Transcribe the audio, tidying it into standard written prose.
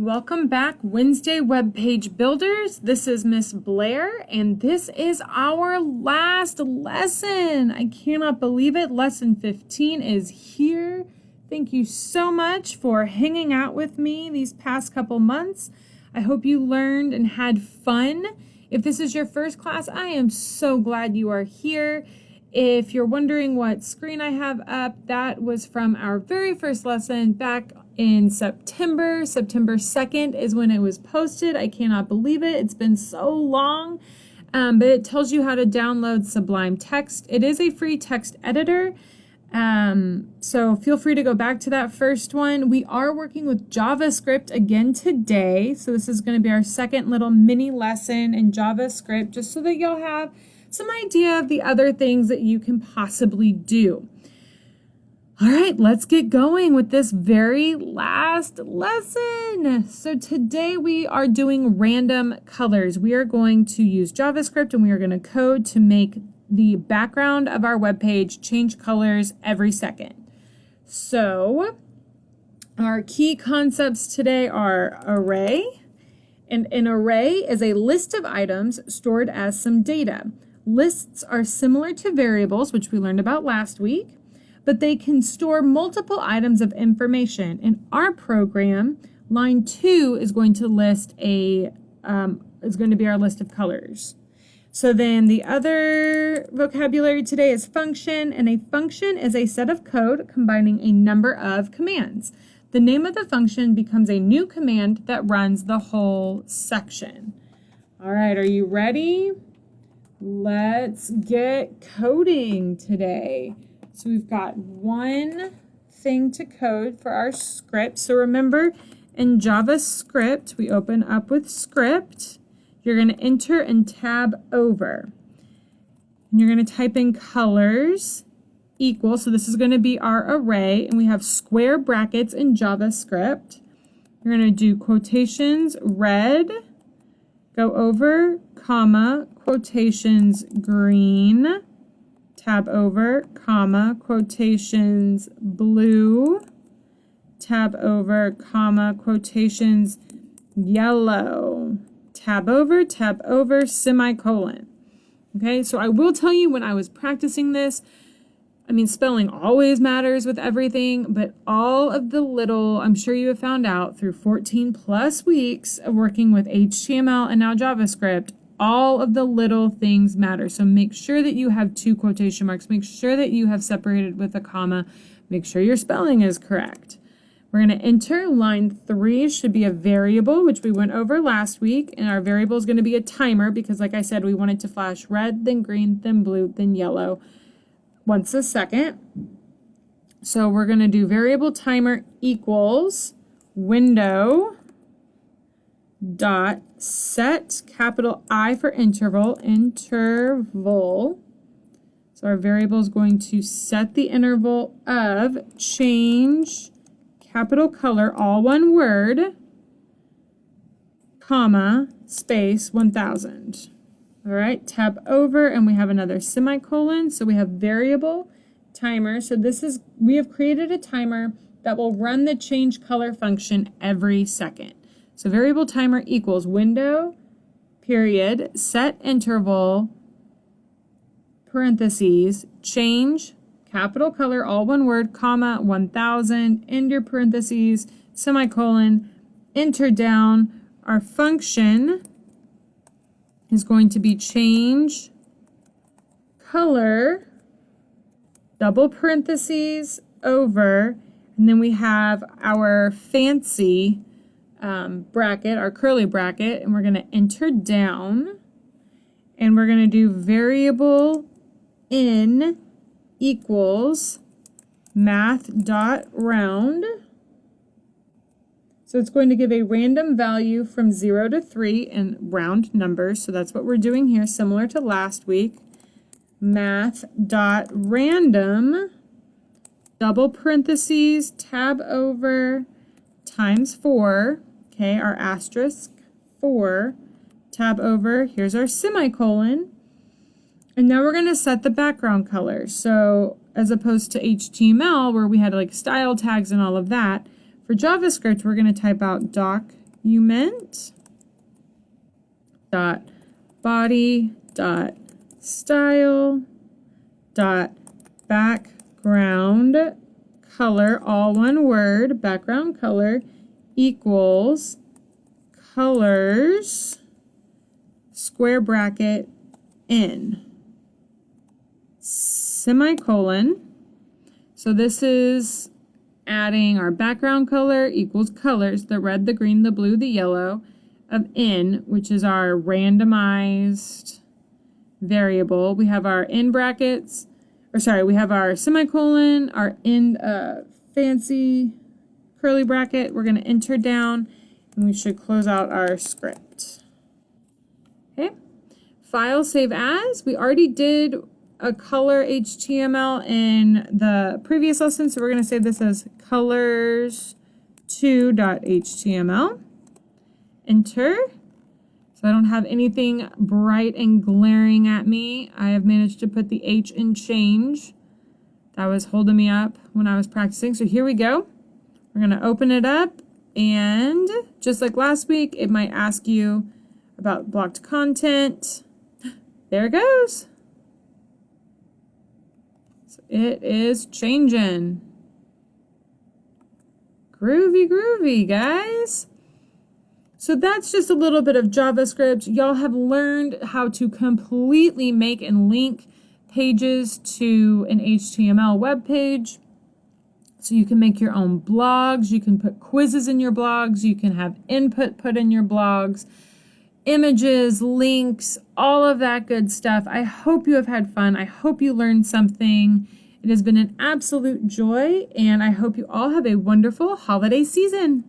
Welcome back, Wednesday Web Page Builders. This is Miss Blair, and this is our last lesson. I cannot believe it. Lesson 15 is here. Thank you so much for hanging out with me these past couple months. I hope you learned and had fun. If this is your first class, I am so glad you are here. If you're wondering what screen I have up, that was from our very first lesson back in September. September 2nd is when it was posted. I cannot believe it. It's been so long, but it tells you how to download Sublime Text. It is a free text editor, so feel free to go back to that first one. We are working with JavaScript again today, so this is going to be our second little mini lesson in JavaScript, just so that you'll have some idea of the other things that you can possibly do. All right, let's get going with this very last lesson. So today we are doing random colors. We are going to use JavaScript and we are going to code to make the background of our web page change colors every second. So our key concepts today are array, and an array is a list of items stored as some data. Lists are similar to variables, which we learned about last week, but they can store multiple items of information. In our program, line 2 is going to list be our list of colors. So then the other vocabulary today is function, and a function is a set of code combining a number of commands. The name of the function becomes a new command that runs the whole section. All right, are you ready? Let's get coding today. So we've got one thing to code for our script. So remember, in JavaScript, we open up with script. You're going to enter and tab over. And you're going to type in colors equal. So this is going to be our array. And we have square brackets in JavaScript. You're going to do quotations red, go over, comma, quotations green, tab over, comma, quotations blue, tab over, comma, quotations yellow, tab over, semicolon. Okay, so I will tell you, when I was practicing this, spelling always matters with everything, but all of the little, I'm sure you have found out through 14 plus weeks of working with HTML and now JavaScript, all of the little things matter. So make sure that you have 2 quotation marks. Make sure that you have separated with a comma. Make sure your spelling is correct. We're going to enter. Line 3 should be a variable, which we went over last week. And our variable is going to be a timer because, like I said, we want it to flash red, then green, then blue, then yellow once a second. So we're going to do variable timer equals window dot set, capital I for interval. So our variable is going to set the interval of change, capital color, all one word, comma, space, 1000. All right, tab over, and we have another semicolon. So we have variable timer. So we have created a timer that will run the change color function every second. So variable timer equals window, period, set interval, parentheses, change, capital color, all one word, comma, 1000, end your parentheses, semicolon, enter down. Our function is going to be change color, double parentheses, over, and then we have our fancy bracket, our curly bracket, and we're going to enter down, and we're going to do variable in equals math.round. So it's going to give a random value from 0 to 3 in round numbers. So that's what we're doing here, similar to last week. Math.random, double parentheses, tab over, times 4. Okay, our asterisk 4, tab over, here's our semicolon. And now we're going to set the background color. So as opposed to HTML where we had like style tags and all of that, for JavaScript we're going to type out doc dot body dot style dot background color, all one word, background color equals colors square bracket in semicolon. So this is adding our background color equals colors, the red, the green, the blue, the yellow of in, which is our randomized variable. We have our in brackets, we have our semicolon, our in fancy curly bracket. We're going to enter down, and we should close out our script. Okay, file, save as. We already did a color HTML in the previous lesson, so we're going to save this as colors2.html. Enter. So I don't have anything bright and glaring at me. I have managed to put the H in change. That was holding me up when I was practicing. So here we go. We're going to open it up, and just like last week, it might ask you about blocked content. There it goes. So it is changing. Groovy, groovy, guys. So that's just a little bit of JavaScript. Y'all have learned how to completely make and link pages to an HTML web page. So you can make your own blogs, you can put quizzes in your blogs, you can have input put in your blogs, images, links, all of that good stuff. I hope you have had fun. I hope you learned something. It has been an absolute joy, and I hope you all have a wonderful holiday season.